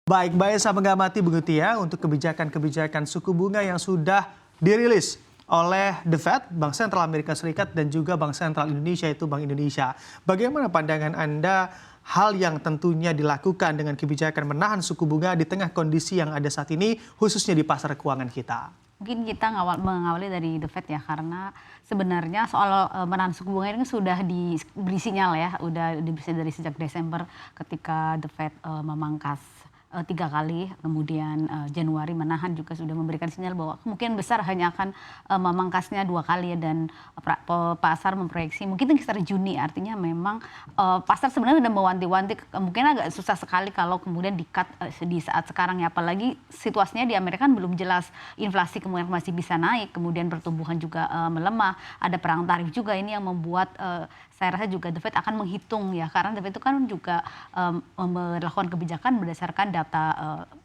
Baik, Mbak Esa mengamati begitu ya untuk kebijakan-kebijakan suku bunga yang sudah dirilis oleh The Fed, Bank Sentral Amerika Serikat, dan juga Bank Sentral Indonesia, itu Bank Indonesia. Bagaimana pandangan Anda hal yang tentunya dilakukan dengan kebijakan menahan suku bunga di tengah kondisi yang ada saat ini, khususnya di pasar keuangan kita? Mungkin kita mengawali dari The Fed ya, karena sebenarnya soal menahan suku bunga ini sudah diberi sinyal ya, udah diberi dari sejak Desember ketika The Fed memangkas 3 kali, kemudian Januari menahan juga sudah memberikan sinyal bahwa kemungkinan besar hanya akan memangkasnya 2 kali ya, dan pasar memproyeksi mungkin sekitar Juni. Artinya memang pasar sebenarnya sudah mewanti-wanti, mungkin agak susah sekali kalau kemudian di-cut di saat sekarang ya, apalagi situasinya di Amerika kan belum jelas, inflasi kemudian masih bisa naik, kemudian pertumbuhan juga melemah, ada perang tarif juga, ini yang membuat saya rasa juga The Fed akan menghitung ya, karena The Fed itu kan juga melakukan kebijakan berdasarkan data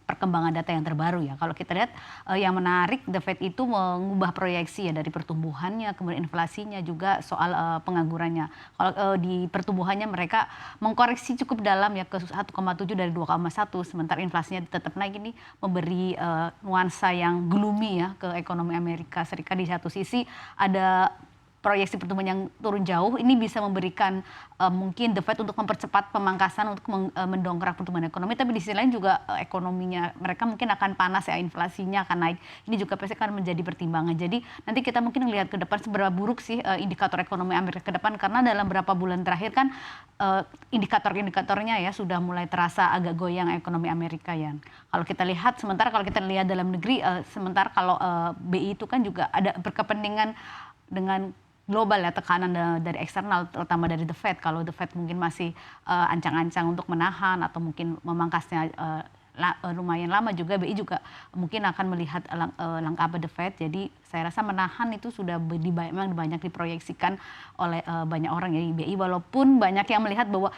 perkembangan data yang terbaru ya. Kalau kita lihat yang menarik, The Fed itu mengubah proyeksi ya dari pertumbuhannya, kemudian inflasinya, juga soal penganggurannya. Kalau di pertumbuhannya mereka mengkoreksi cukup dalam ya ke 1,7 dari 2,1, sementara inflasinya tetap naik. Ini memberi nuansa yang gloomy ya ke ekonomi Amerika Serikat. Di satu sisi ada proyeksi pertumbuhan yang turun jauh, ini bisa memberikan mungkin The Fed untuk mempercepat pemangkasan untuk mendongkrak pertumbuhan ekonomi, tapi di sisi lain juga ekonominya mereka mungkin akan panas ya, inflasinya akan naik. Ini juga pasti akan menjadi pertimbangan. Jadi nanti kita mungkin melihat ke depan seberapa buruk sih indikator ekonomi Amerika ke depan, karena dalam beberapa bulan terakhir kan indikator-indikatornya ya sudah mulai terasa agak goyang ekonomi Amerika ya. Kalau kita lihat, sementara kalau kita lihat dalam negeri, sementara kalau BI itu kan juga ada berkepentingan dengan global ya, tekanan dari eksternal terutama dari The Fed. Kalau The Fed mungkin masih ancang-ancang untuk menahan atau mungkin memangkasnya lumayan lama, juga BI juga mungkin akan melihat langkah apa The Fed. Jadi saya rasa menahan itu sudah memang banyak diproyeksikan oleh banyak orang ya di BI, walaupun banyak yang melihat bahwa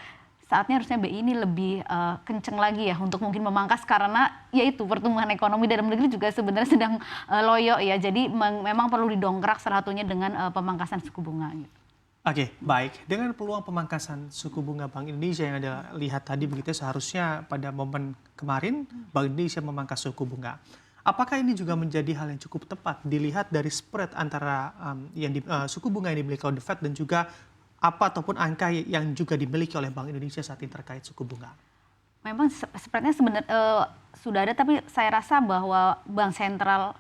saatnya harusnya BI ini lebih kenceng lagi ya untuk mungkin memangkas, karena yaitu pertumbuhan ekonomi dalam negeri juga sebenarnya sedang loyo ya. Jadi memang perlu didongkrak salah satunya dengan pemangkasan suku bunga gitu. Oke, baik. Dengan peluang pemangkasan suku bunga Bank Indonesia yang Anda lihat tadi begitu, seharusnya pada momen kemarin Bank Indonesia memangkas suku bunga. Apakah ini juga menjadi hal yang cukup tepat dilihat dari spread antara suku bunga yang dimiliki oleh The Fed dan juga apa ataupun angka yang juga dimiliki oleh Bank Indonesia saat ini terkait suku bunga? Memang spreadnya sebenarnya sudah ada, tapi saya rasa bahwa bank sentral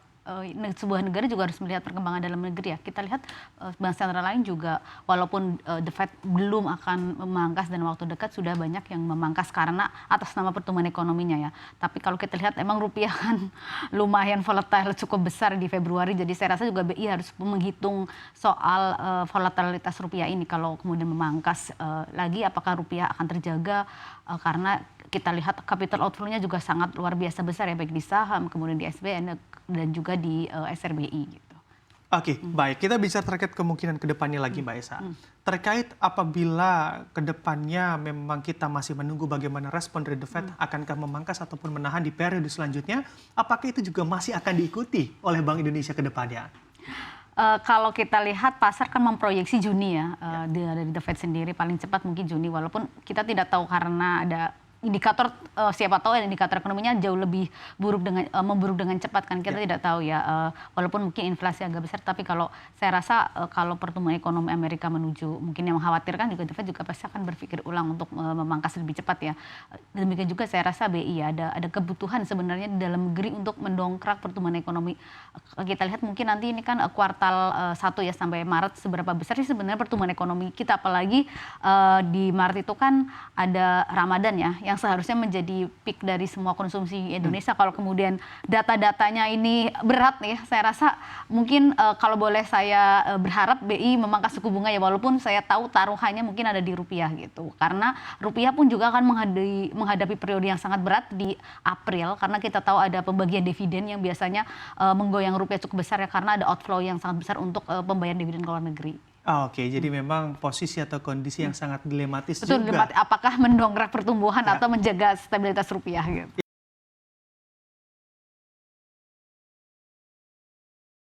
sebuah negara juga harus melihat perkembangan dalam negeri ya. Kita lihat bank sentral lain juga, walaupun The Fed belum akan memangkas dan waktu dekat sudah banyak yang memangkas karena atas nama pertumbuhan ekonominya ya. Tapi kalau kita lihat emang rupiah kan lumayan volatile, cukup besar di Februari. Jadi saya rasa juga BI harus menghitung soal volatilitas rupiah ini. Kalau kemudian memangkas lagi, apakah rupiah akan terjaga, karena kita lihat capital outflow-nya juga sangat luar biasa besar ya, baik di saham, kemudian di SBN, dan juga di SRBI gitu. Oke, baik. Kita bisa terkait kemungkinan ke depannya lagi, Mbak Esa. Terkait apabila ke depannya memang kita masih menunggu bagaimana respon dari The Fed, akankah memangkas ataupun menahan di periode selanjutnya, apakah itu juga masih akan diikuti oleh Bank Indonesia ke depannya? Kalau kita lihat pasar kan memproyeksi Juni ya, dari The Fed sendiri paling cepat mungkin Juni, walaupun kita tidak tahu karena ada indikator, siapa tahu indikator ekonominya jauh lebih memburuk dengan cepat kan, kita tidak tahu ya, walaupun mungkin inflasi agak besar, tapi kalau saya rasa kalau pertumbuhan ekonomi Amerika menuju mungkin yang mengkhawatirkan, juga The Fed juga pasti akan berpikir ulang untuk memangkas lebih cepat ya. Demikian juga saya rasa BI ya, ada kebutuhan sebenarnya di dalam negeri untuk mendongkrak pertumbuhan ekonomi. Kita lihat mungkin nanti ini kan kuartal 1 ya sampai Maret, seberapa besar sih sebenarnya pertumbuhan ekonomi kita, apalagi di Maret itu kan ada Ramadan ya, yang seharusnya menjadi peak dari semua konsumsi Indonesia. Kalau kemudian data-datanya ini berat nih, saya rasa mungkin kalau boleh saya berharap BI memangkas suku bunga ya, walaupun saya tahu taruhannya mungkin ada di rupiah gitu. Karena rupiah pun juga akan menghadapi periode yang sangat berat di April, karena kita tahu ada pembagian dividen yang biasanya menggoyang rupiah cukup besar ya, karena ada outflow yang sangat besar untuk pembayaran dividen ke luar negeri. Oke, jadi memang posisi atau kondisi yang sangat dilematis Betul, juga. apakah mendongkrak pertumbuhan atau menjaga stabilitas rupiah gitu.